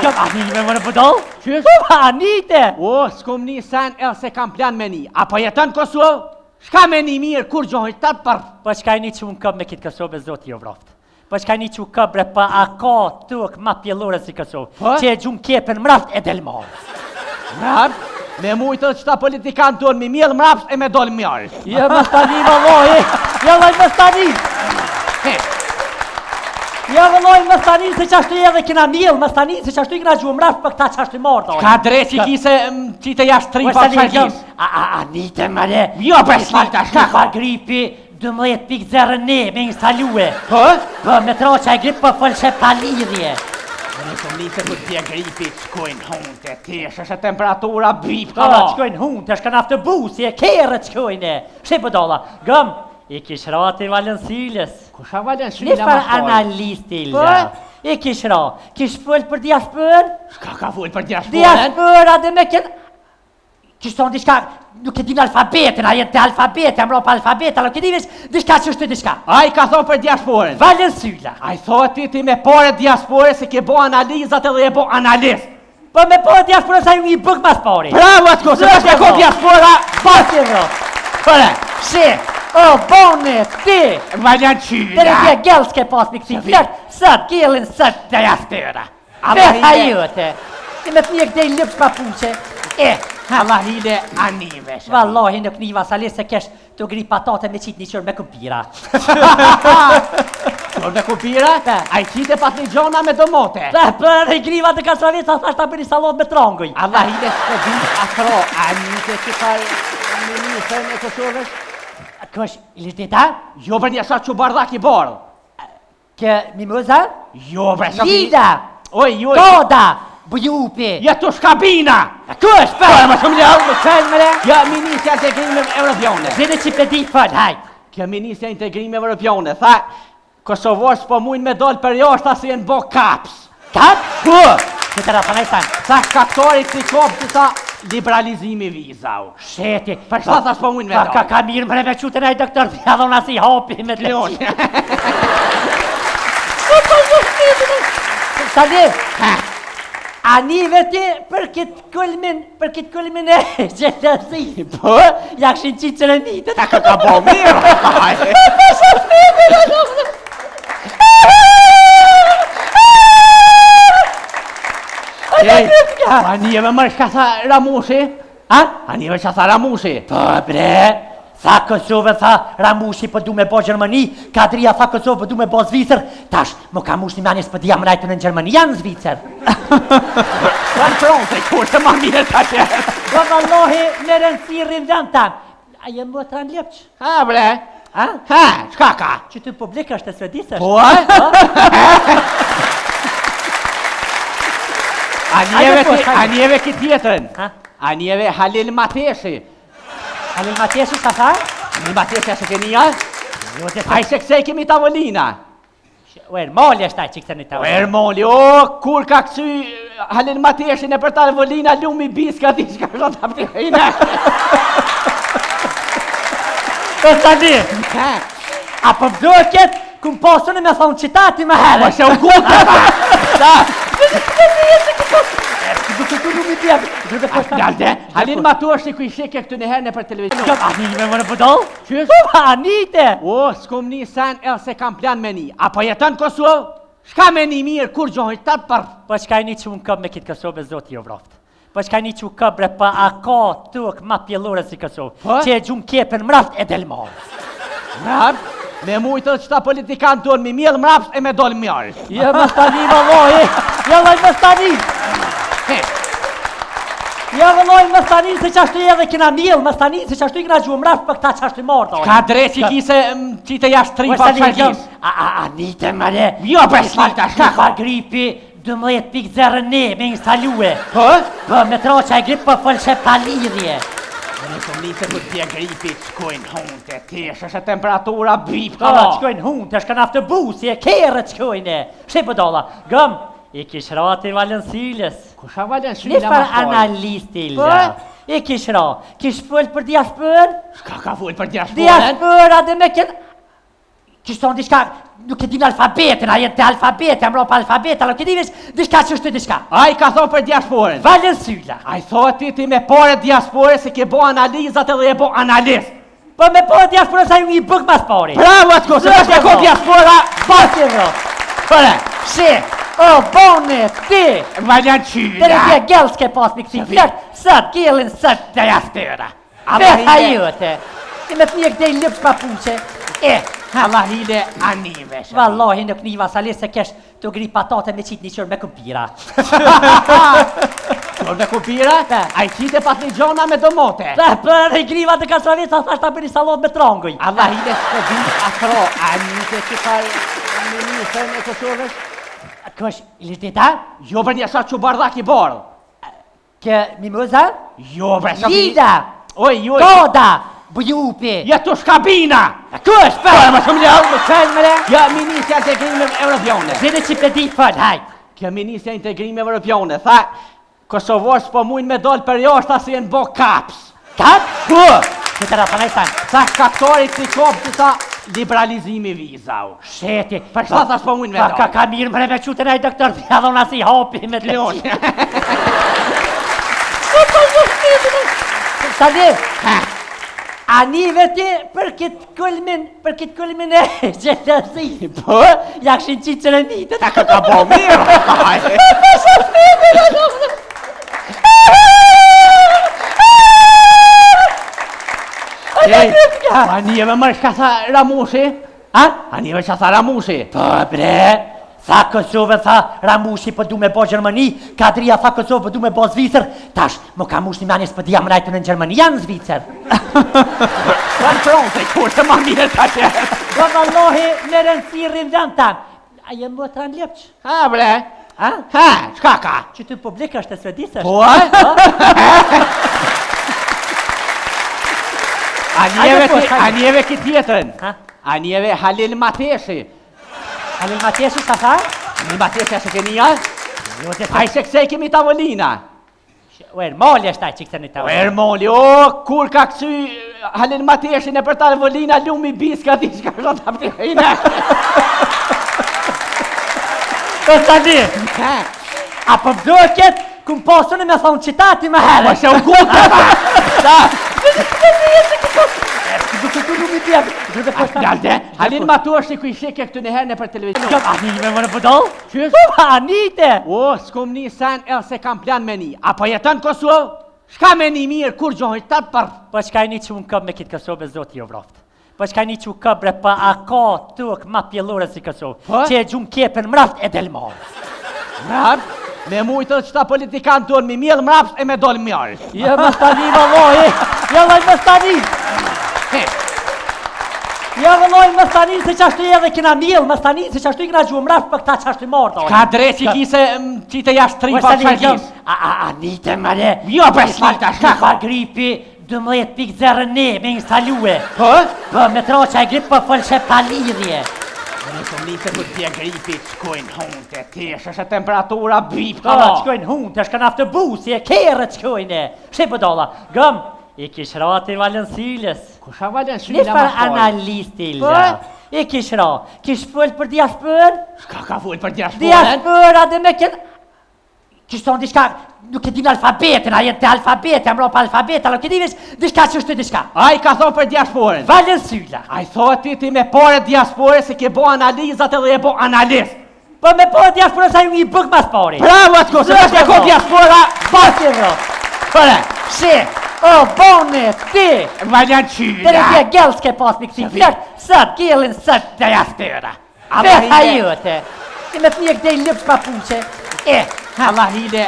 Jo, anime më në budol? Qysh? Anite! O, s'kom një sen e se kam plan me një. Apo jetën Kosovë? Shka me një mirë, kur gjohit të për? Po shka një që unë këp me kitë Kosovë, zoti jo vraftë. Po shka një që u këp bre pa a ka tuk ma pjellore si Kosovë. Po? Që e gjumë kjepen mraft e del marë. Mraft? Me mujtë që ta politikan tonë mi mjellë mraft e me dollë mjarë. Jo, më stani, vëlloj, jo, më stani. Jo, vëlloj, më stani, se qashtu edhe kina mjellë, më stani, se qashtu i kina gjumë mraft për këta qashtu i marë. Ka drejt që kise qite jashtë 3 pa shakis. Anite, mare. Jo, beslita, shka ka gripi 12.0 me instalue. Po? Po, me troqa e grip për fëllë shep ta lidhje. Në të mlite ku t'je gripit, shkojnë hunte, tesh është temperatura bip Po, shkojnë hunte, është kanë aftë busi, e kerët shkojnë. Shë për dolla, gëm, i kish rati Valensiles. Kusha Valensiles ma shkojnë? Analisti ilja. I kish ra, kish fëll për diaspër? Shka ka fëll për diaspërën? Diaspër, adë me kënë... Kish tonë dishka, nuk e din alfabetin, a jenë të alfabet, e mro për alfabet, a nuk e din veç, dishka që është të dishka. A i ka thonë për diasporën? Valensila. A i thotë ti me pare diasporë se ke bo analizat edhe e bo analist. Po me pare diasporë sa ju një bëk mas pari. Bravo atë ko, se ka shme ko diaspora, Pati vro. Përe. Shi, o, bone, ti. Valjan qyra. Tere tje gjellë s'ke pas mi kësi flet, sët, gjellin sët diaspora. Feta jote. Si me të një këdej lëpsh pa puqe. Allah hile anive. Wallahi në kniva sali se kesh të gri patate me qitë një qërë me kumpira. Qërë me kumpira? A i qite pat një gjona me domote. Për i griva të kasravit sa thashta për një salot me tranguj. Allah hile s'ke dhjë atro, anite që ka ministrën e Kosovës? Kësh, ilishdita? Jo për një sa që bardhak i borë. Kë mimoza? Jo për sa... Lida! Oj, jo... Koda! Bujupi! Ja tu shkabina! Kësh, për! Më shumë ljallë! Kësh, mëre! Ja, Ministja Integrimit Evropione. Zine që pedi fëll, hajt! Kjo Ministja Integrimit Evropione, tha, Kosovës po mujnë me dollë për jashtë asë jenë bo kaps. Kaps? Po! Që të rafë në sanë. Tha shkaktorit si kopë që tha liberalizimi vizau. Sheti. Për shta thash po mujnë me dollë. Ka mirë mëre me qutën e i doktor, ja dhona si hapi me të leqë. Tani, anive ti për këtë kulmin e gjelësi. Po? Jakshin qitë që në mitët. Ta ka bo mirë. Anive mërë shka tha Ramushi? Ha? Anive që tha Ramushi? Po bre, tha Kosovë, tha Ramushi për du me bo Gjermani, Kadria tha Kosovë për du me bo Zvicër, tash, më ka mush një manjes për dhja më rajtu në Gjermani, janë Zvicër. Kanë fronte, kur të ma mirë të qërë. Po vallohi, në rëndësi rindën tamë. A jem më të ranë lepq? Ha, bre. Ha? Ha, shka ka? Që të publik është të svedisë është. Po, Anjeve këtë tjetërën. Anjeve Halil Mateshi. Halil Mateshi, sa tha? Halil Mateshi asë kënia? A i se kësej kemi tavolina. O Ermoli është taj që këtë një O tavolina. Ermoli, kur ka kësy Halil Mateshi në për tavolina lumi biska ti shka shot aptihina. O të di, apo bëdo këtë këmë posënë me thonë qitati më herë. Po se u kutë ta. Halil Mateshi ku i shike këtë një herë në për televizion. Anime më në budol? Qysh? Anite! O, s'kom një sen e se kam plan me një. Apo jetën Kosovë? Shka me një mirë, kur gjohit të për? Po shka një që unë këp me kitë Kosovë, zoti jo vraftë. Po shka një që u këp bre pa a ka tuk ma pjellore si Kosovë. Që e gjumë kjepen mraft e del marë. Mraft? Me mujtë që ta politikan tonë mi mjellë mraft e me dollë mjarë. Jo, më stani, vëlloj, jo, më stani. Ja vëlloj më stani se qashtu edhe kina mjellë, më stani se qashtu i kina gjumë mraft për këta qashtu i marë. Ka drejt që kise qite jashtë 3 pa shakis. Anite mëre. Jo, beslita, shka ka gripi 12.0 me instalue. Po? Po, me troqa e grip për fëllë shep ta lidhje. Në të mlite ku t'je gripit, shkojnë hunte, tesh është temperatura bip. Po, shkojnë hunte, është kanë aftë busi, e kerët shkojnë. Shë për dolla, gëm, i kish rati Valensiles. Kusha Valensiles ma shkojnë? Analisti ilja. I kish ra, kish fëll për diaspër? Shka ka full për diasporën? Diaspër, adë me kënë... që shton diçka, nuk e din alfabetin, a jenë të alfabeti, amro pa alfabeta, nuk e din diçka që është diçka. Ai ka thonë për diasporën. Valen Sylla. Ai thotë ti me pore diasporës se ke bo analizat edhe e bo analist. Po me po diaspora sa ju i bëk mas pari. Bravo atko, se është ko diaspora. Bati Evropë. Përe. Shi, o bone, ti. Valjan qyla. Dhe tje gjellë s'ke pas me kësi flert, sët gjellin sët diaspora. Betha jote. Ti me të një këdej lëpsh papuqe. Allah hile anive. Vallahi në kniva salis se kesh të gri patate me qitë një qërë me këmpira. Qërë me këmpira? A i qite pat një gjona me domote. Për e griva të kasravit sa thashtë ta bëri salon me tranguj. Allah hile s'ke din akro. Anite që farë ministrën e Kosovës? Kësh, ilitita? Jo për një sa që bardak i borë. Kë mimoza? Jo bre, Lida! Oj, jo. Koda! Bujupi! Ja tu shkabina! Kësh, për! Më shumë ljau! Më qëllë më le? Ja, Ministja Integrime Europione. Zine që pëdi fëll, hajt! Kjo Ministja Integrime Europione, tha, Kosovës po mujnë me dollë për jashtë asë jenë bo kaps. Kaps? Po! Që të rafanaj sanë? Tha shkaktorit si kopë që sa liberalizimi vizau. Sheti! Për shta thash po mujnë me dollë? Ka mirë më me qute nëjë doktor, ja dhona si hapi me të leonë. Sadi, anive ti për këtë kulmin e gjelëzi. Po? Jakshin qitë që në nitë. Ta ka bo mirë. Anive mërë shka tha Ramushi? Anive që tha Ramushi? Po bre, tha Kosovë, tha Ramushi për du me bo Gjermani, Kadria tha Kosovë për du me bo Zvicër, tash, më ka mush një mani s'pë dhja më rajtu në Gjermani, janë Zvicër. Në fronte, kur të ma mirë të që. Po vallohi me rëndësi rrindën tanë. A jem më të ranë lepq? Ha bre, Ha? shka ka? Që të publik është e svedisë Po, Anjeve këtë tjetën. Anjeve Halil Mateshi. Halil Mateshi sa tha? Halil Mateshi asë kënia? Jo të A i se kësej kemi tavolina. O Ermoli është taj që këtë një O tavë. Ermoli, kur ka kësy Halil Mateshi në për tavolina lumi biska ti shka shot apti hejne. O Sadi, a për vdojket, këm posën e me thonë qitati më herë. Po se u gute ba. Halil Mateshi ku i shike këtë në herë në për televizion. Anime më në pëdoll? Qysh? Anite! O, s'kom një sen e se kam plan me një. Apo jetën Kosovë? Shka me një mirë, kur gjohë të për? Po shka një që unë këp me kitë Kosovë, zoti jo vroftë. Po shka një që këp bre, pa a ka tuk ma pjellore si Kosovë. Që e gjumë kepen mraft e del marë. Mraft? Me mujtë të qëta politikan të mi mjellë mraft e me dollë mjallë. Je më stani, vëlloj, je loj më stani. Ja vëlloj më stani se qashtu i edhe kina mjellë, më stani se qashtu i kina gjumë mraft për këta qashtu i marë. Ka drejt që kise qite jashtë 3 pa shakis. Anite mëre. Jo për slita, Ka ka gripi 12.0 me instalue. Po? Po me troqa e grip për fëllshe pa lidhje. Në shumë njëse ku t'je gripi qkojnë hunte, tesh është temperatura bip Po, qkojnë hunte, është kanë aftë busi, e kere qkojnë. Shqe për dolla, gëm, i kish rati Valensiles. Kusha valen Një shyla ma farë shkoj? analisti la. I kish ra, kish full për diaspër? Shka ka full për diasporën? Diaspër, adhe me kënë... Kish tonë diçka, nuk e din alfabetin, a jenë të alfabeti, amro pa alfabeta, nuk e din diçka që është diçka. A i ka thonë për diasporën? Valen Sylla. A i thotë ti me pore diasporës se ke bo analizat edhe e bo analist. Po me po diaspora sa ju i bëk mas pari. Bravo atko, se është e ko diaspora. Bati Evropë. Përe. Shi, o bone, ti. Valjan Dhe qyla. në tje gjellë s'ke pas me kësi flert, sët gjellin sët diaspora. Betha jote. Ti me të një këdej lëpsh papuqe. Allah hile